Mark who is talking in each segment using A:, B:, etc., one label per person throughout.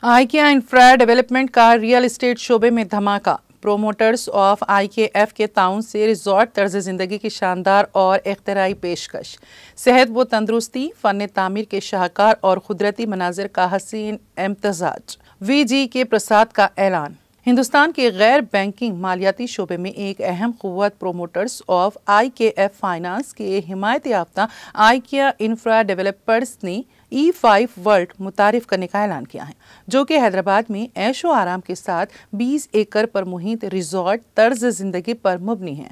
A: IKEA infra development का real estate शोबे में धमाका। प्रोमोटर्स ऑफ IKF के ताउन से रिजॉर्ट तर्ज ज़िंदगी की शानदार और इख्तराई पेशकश। सेहत व तंदुरुस्ती, फ़न तामीर के शाहकार और कुदरती मनाजिर का हसीन इम्तजाज। VG के प्रसाद का ऐलान। हिंदुस्तान के गैर बैंकिंग मालियाती शोबे में एक अहम क़ुव्वत प्रोमोटर्स ऑफ IKF फाइनेंस के हिमायत याफ्ता IKEA इंफ्रा डेवलपर्स ने E5 वर्ल्ड मुतारिफ करने का ऐलान किया है, जो कि हैदराबाद में ऐशो आराम के साथ 20 एकड़ पर मुहित रिजॉर्ट तर्ज जिंदगी पर मुबनी है।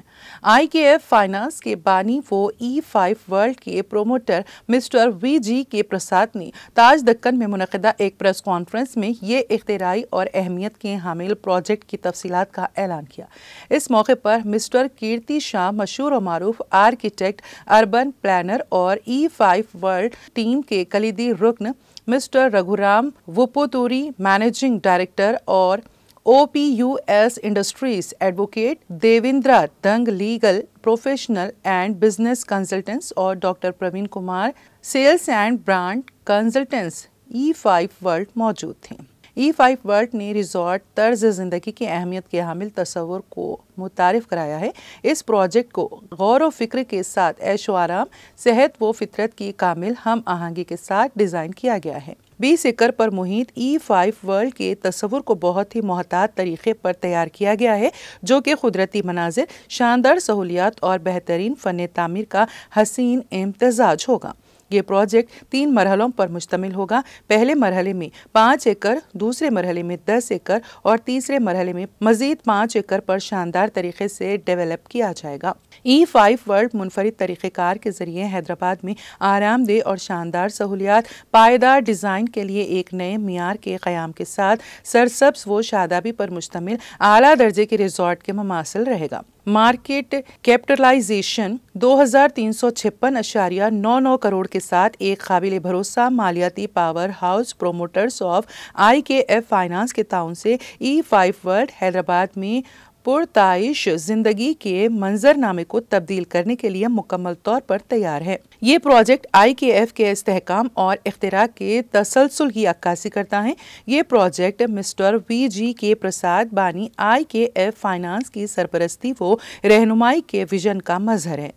A: IKF फाइनेंस के बानी वो E5 वर्ल्ड के प्रोमोटर मिस्टर VG के प्रसाद ने ताज दक्कन में मुनक़िदा एक प्रेस कॉन्फ्रेंस में ये इख्तिराई और अहमियत के हामिल प्रोजेक्ट की तफसीलात का ऐलान किया। इस मौके पर मिस्टर कीर्ति शाह, मशहूर और मारूफ आर्किटेक्ट, अर्बन प्लानर और E5 वर्ल्ड टीम के कलीदी रुकन mister Raghuram Vupoturi, managing director, और OPUS industries advocate Devendra Dang, legal professional and business consultants, और doctor Praveen Kumar, sales and brand consultants E5 world मौजूद थे। E5 वर्ल्ड ने रिजॉर्ट तर्ज ज़िंदगी की अहमियत के हामिल तस्वुर को मुतारिफ कराया है। इस प्रोजेक्ट को गौर व फिक्र के साथ ऐशो आराम, सेहत व फितरत की कामिल हम आहंगी के साथ डिज़ाइन किया गया है। 20 एकड़ पर मुहित E5 वर्ल्ड के तस्वुर को बहुत ही मोहतात तरीके पर तैयार किया गया है, जो कि कुदरती मनाजिर, शानदार सहूलियात और बेहतरीन फ़न तामीर का हसीन इम्तजाज होगा। ये प्रोजेक्ट 3 मरहलों पर मुश्तमिल होगा। पहले मरहले में 5 एकड़, दूसरे मरहले में 10 एकड़ और तीसरे मरहले में मजीद 5 एकड़ पर शानदार तरीके से डेवलप किया जाएगा। E5 वर्ल्ड मुनफरिद तरीक़ेकार के जरिए हैदराबाद में आरामदेह और शानदार सहूलियात, पायदार डिज़ाइन के लिए एक नए मियार के क़याम के साथ सरसब्ज़ व शादाबी पर मुश्तमिल आला दर्जे के रिजॉर्ट के मुमासिल रहेगा। मार्केट कैपिटलाइजेशन 2356.99 करोड़ के साथ एक काबिल भरोसा मालियाती power house promoters of IKF finance के ताउन से E5 वर्ल्ड हैदराबाद में पुरताइश जिंदगी के मंजरनामे को तब्दील करने के लिए मुकम्मल तौर पर तैयार है। ये प्रोजेक्ट IKF के इस्तेहकाम और इख्तिरा के तसलसल की अक्कासी करता है। ये प्रोजेक्ट मिस्टर VG के प्रसाद बानी IKF फाइनेंस की सरपरस्ती व रहनुमाई के विजन का मजहर है,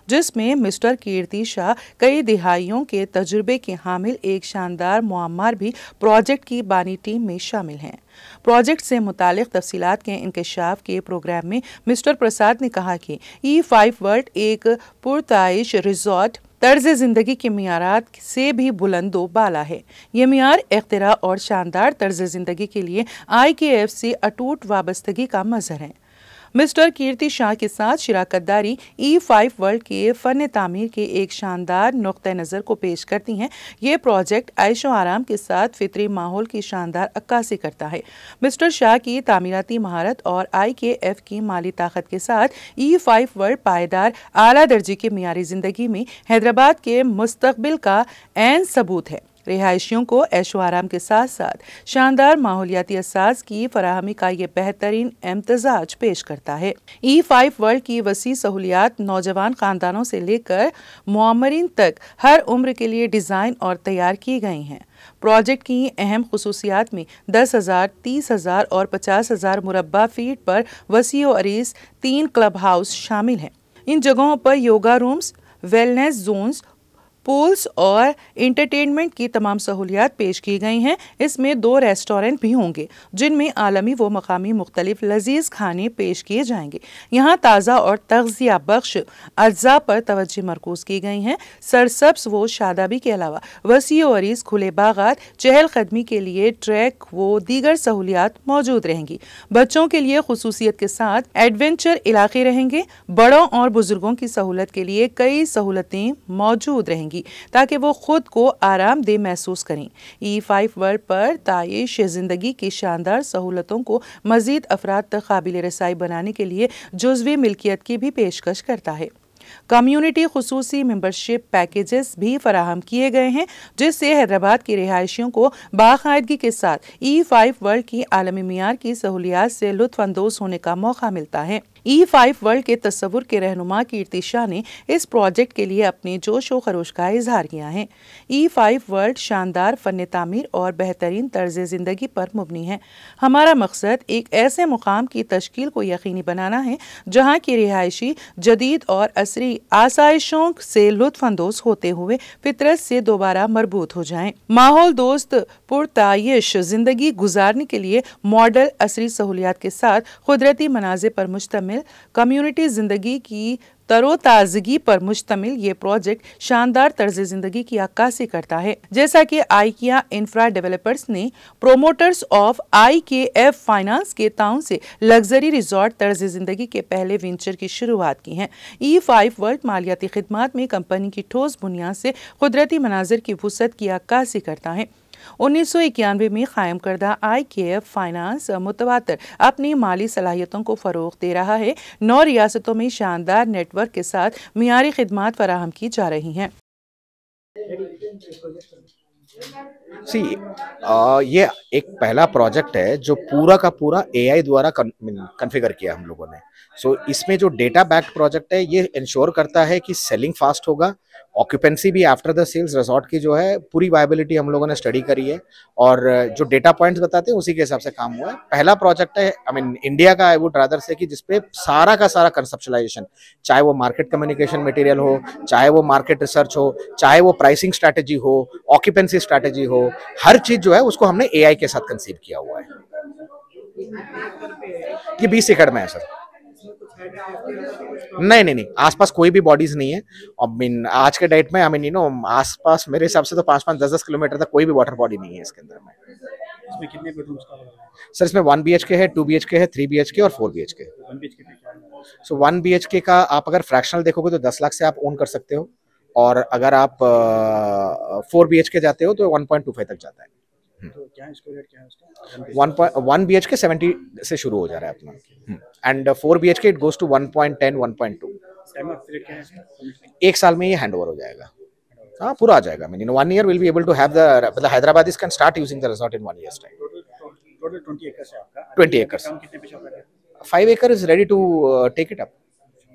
A: जिसमें मिस्टर कीर्ति शाह कई दिहाइयों के तजुर्बे के हामिल एक शानदार मुअम्मर भी प्रोजेक्ट की बानी टीम में शामिल हैं। प्रोजेक्ट से मुतालिक तफसीलात के इंकशाफ के प्रोग्राम में मिस्टर प्रसाद ने कहा कि E5 वर्ल्ड एक पुरताइश रिजॉर्ट तर्ज ज़िंदगी के मियारात से भी बुलंदो बाला है। ये मियार इख्तिरा और शानदार तर्ज ज़िंदगी के लिए IKF से अटूट वाबस्तगी का मजहर है। मिस्टर कीर्ति शाह के साथ शिराकतदारी E5 वर्ल्ड के फ़न तामीर के एक शानदार नुक्ता नज़र को पेश करती हैं। ये प्रोजेक्ट ऐशो आराम के साथ फितरी माहौल की शानदार अक्कासी करता है। मिस्टर शाह की तामीराती महारत और IKF की माली ताकत के साथ E5 वर्ल्ड पायदार आला दर्जे की मियारी ज़िंदगी में हैदराबाद के मुस्तकबिल का ऐन सबूत है। रिहायशियों को ऐशो आराम के साथ साथ शानदार माहौलियाती असास की फराहमी का ये बेहतरीन इम्तजाज पेश करता है। E5 वर्ल्ड की वसी सहूलियात नौजवान खानदानों से लेकर मुअम्मरीन तक हर उम्र के लिए डिज़ाइन और तैयार की गई हैं। प्रोजेक्ट की अहम खुसूसियात में 10,000, 30,000 और 50,000 मुरब्बा फीट पर वसी व अरीज 3 क्लब हाउस शामिल हैं। इन जगहों पर yoga rooms, wellness zones, pools और इंटरटेनमेंट की तमाम सहूलियात पेश की गई हैं। इसमें 2 रेस्टोरेंट भी होंगे, जिनमें आलमी व मकामी मुख्तलिफ लजीज खाने पेश किए जाएंगे। यहाँ ताज़ा और तग़ज़िया बख्श अज्जा पर तवज्जो मरकूज़ की गई हैं। सरसब्ज़ व शादाबी के अलावा वसी व अरीज़ खुले बागात, चहलकदमी के लिए ट्रैक व दीगर सहूलियात मौजूद रहेंगी। बच्चों के लिए खुसूसियत के साथ एडवेंचर इलाके रहेंगे। बड़ों और बुजुर्गों की सहूलत के लिए कई सहूलतें मौजूद रहेंगी ताकि वो खुद को आरामदेह महसूस करें। E5 वर्ल्ड पर ताइश जिंदगी की शानदार सहूलतों को मजीद अफराद तक काबिल रसाई बनाने के लिए जुज़वी मिल्कियत की भी पेशकश करता है। कम्युनिटी खुसूसी मेंबरशिप पैकेजेस भी फराहम किए गए हैं, जिससे हैदराबाद के रिहायशियों को बाकायदगी के साथ E5 वर्ल्ड की आलमी मियार की सहूलियात से लुत्फ अंदोज होने का मौका मिलता है। E5 वर्ल्ड के तस्वुर के रहनुमा कीर्ति शाह ने इस प्रोजेक्ट के लिए अपने जोश व खरोश का इजहार किया है। E5 वर्ल्ड शानदार फन तामीर और बेहतरीन तर्ज जिंदगी पर मुबनी है। हमारा मकसद एक ऐसे मुकाम की तश्कील को यकीनी बनाना है जहाँ की रिहायशी जदीद और असरी आसाइशों से लुत्फानंदोज होते हुए फितरत से दोबारा मरबूत हो जाएं। माहौल दोस्त पुरताइश जिंदगी गुजारने के लिए मॉडल असरी सहूलियात के साथ कुदरती मनाज़िर पर मुश्तमिल कम्युनिटी जिंदगी की तरोताजगी पर मुश्तमिल ये प्रोजेक्ट शानदार तर्ज जिंदगी की अक्कासी करता है। जैसा कि आईकिया इंफ्रा डेवलपर्स ने प्रोमोटर्स ऑफ IKF फाइनेंस के ताउन से लग्जरी रिजॉर्ट तर्ज जिंदगी के पहले वेंचर की शुरुआत की है। E5 वर्ल्ड मालियाती खिदमात में कंपनी की ठोस बुनियाद से कुदरती मनाजिर की वुसअत की अक्कासी करता है। 1991 में कायम करदा IKF फाइनेंस मुतवातर अपनी माली सलाहियतों को फरोग दे रहा है। 9 रियासतों में शानदार नेटवर्क के साथ मियारी खिदमात फराहम की जा रही हैं।
B: ये एक पहला प्रोजेक्ट है जो पूरा का पूरा AI द्वारा कॉन्फ़िगर किया हम लोगों ने। इसमें जो डेटा बैक्ड प्रोजेक्ट है ये इंश्योर करता है कि सेलिंग फास्ट होगा, ऑक्यूपेंसी भी आफ्टर द सेल्स रिजॉर्ट की जो है पूरी वायबिलिटी हम लोगों ने स्टडी करी है और जो डेटा पॉइंट्स बताते हैं उसी के हिसाब से काम हुआ है। पहला प्रोजेक्ट है इंडिया का, आई वुड रादर से, कि जिसपे सारा का सारा कंसेप्चुलाइजेशन, चाहे वो मार्केट कम्युनिकेशन मटेरियल हो, चाहे वो मार्केट रिसर्च हो, चाहे वो प्राइसिंग स्ट्रैटेजी हो, ऑक्यूपेंसी स्ट्रैटेजी हो, हर चीज जो है उसको हमने AI के साथ कंसीव किया हुआ है। ये 20 एकड़ में है सर। नहीं, आसपास कोई भी बॉडीज नहीं है। आज के डेट में आसपास मेरे हिसाब से तो 5-5, 10-10 किलोमीटर तक कोई भी वाटर बॉडी नहीं है इसके अंदर में।
C: इसमें कितने बेडरूम्स का
B: सर इसमें 1 BHK है, 2 BHK है, 3 BHK और 4 BHK। 1 BHK का आप अगर फ्रैक्शनल देखोगे तो 10 लाख से आप ओन कर सकते हो और अगर आप 4 BHK जाते हो तो 1.25 तक जाता है।
C: तो क्या स्क्वायर रेट क्या है उसका?
B: 1 BHK 70 से शुरू हो जा रहा है अपना and 4 BHK it goes to 1.10, 1.2।
C: Time of period क्या है इसका?
B: 1 साल में ये हैंड ओवर हो जाएगा। हाँ, पूरा आ जाएगा। 1 year will be able to have the Hyderabadis can start using the resort in 1 year's time.
C: Total 20 एकड़ है आपका?
B: 20 एकड़।
C: कितने पे चल रहा है?
B: 5 एकड़ is ready to take it up.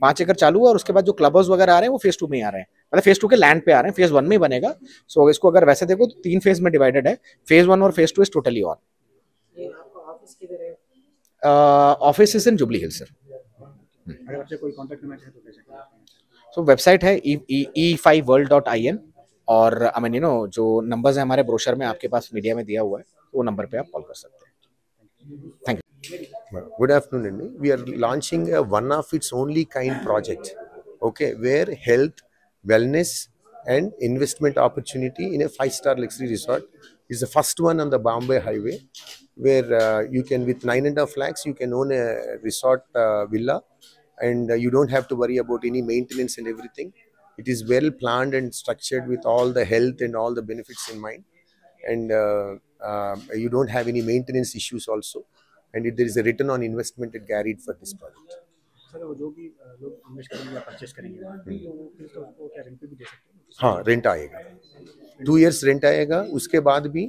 B: 5 एकड़ चालू है और उसके बाद जो क्लब हाउस वगैरह आ रहे हैं वो फेज 2 में आ रहे हैं, मतलब फेज 2 के लैंड पे आ रहे हैं। फेज 1 में बनेगा। सो इसको अगर वैसे देखो तो 3 फेज में डिवाइडेड है। फेज 1 और phase 2 is totally on. Office is in jubilee hills sir.
C: अगर आपसे कोई कांटेक्ट करना चाहे तो कैसे करें?
B: सो वेबसाइट है e5world.in और जो नंबर्स है हमारे ब्रोशर में आपके पास मीडिया में दिया हुआ है, वो नंबर पे आप कॉल कर सकते हैं। Thank you.
D: Good afternoon, Andy. We are launching a one of its only kind project, okay, where health, wellness and investment opportunity in a 5-star luxury resort is the first one on the Bombay Highway, where you can, with 9.5 lakhs, you can own a resort villa and you don't have to worry about any maintenance and everything. It is well planned and structured with all the health and all the benefits in mind, and you don't have any maintenance issues also. And there is a return on investment it carried for this project.
C: Sir वो जो भी लोग invest करेंगे या purchase करेंगे तो फिर तो उसको क्या रेंट पे भी दे सकते हैं?
D: हाँ, रेंट आएगा। 2 years रेंट आएगा। उसके बाद भी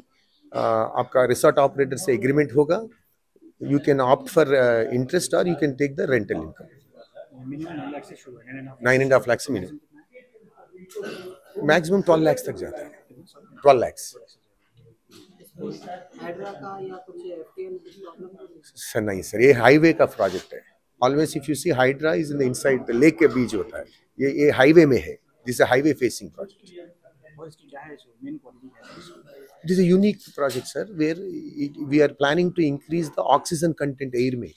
D: आपका रिसोर्ट ऑपरेटर से एग्रीमेंट होगा। You can opt for interest और you can take the rental income.
C: Minimum 9 lakh से शुरू है।
D: 9.5 लाख से मिनिमम, मैक्सिमम 12 लाख तक जाता है। 12 लाख सर। नहीं सर, ये हाईवे का प्रोजेक्ट है। Always if you see Hydraa is in the inside the lake के बीच होता है। ये हाईवे में है, जिसे हाईवे फेसिंग प्रोजेक्ट।
C: और इसकी क्या है मेन क्वालिटी है?
D: It is a unique project sir, where we are planning to increase the oxygen content air में।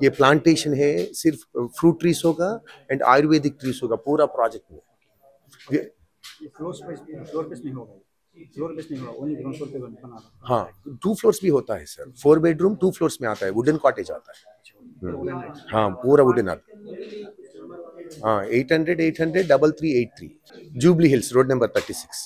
D: ये प्लांटेशन है, सिर्फ फ्रूट ट्रीज होगा एंड आयुर्वेदिक ट्रीज होगा पूरा प्रोजेक्ट में।
C: ये फ्लोर बेस नहीं होगा, फ्लोर बेस नहीं होगा, ओनली ग्राउंड फ्लोर पे बना रहा।
D: हाँ, 2 floors भी होता है सर। 4 bedroom 2 floors में आता है। वुडन कॉटेज आता है। हाँ, पूरा वुडन आता है। हाँ, 800 3383 जुबली हिल्स रोड नंबर 36।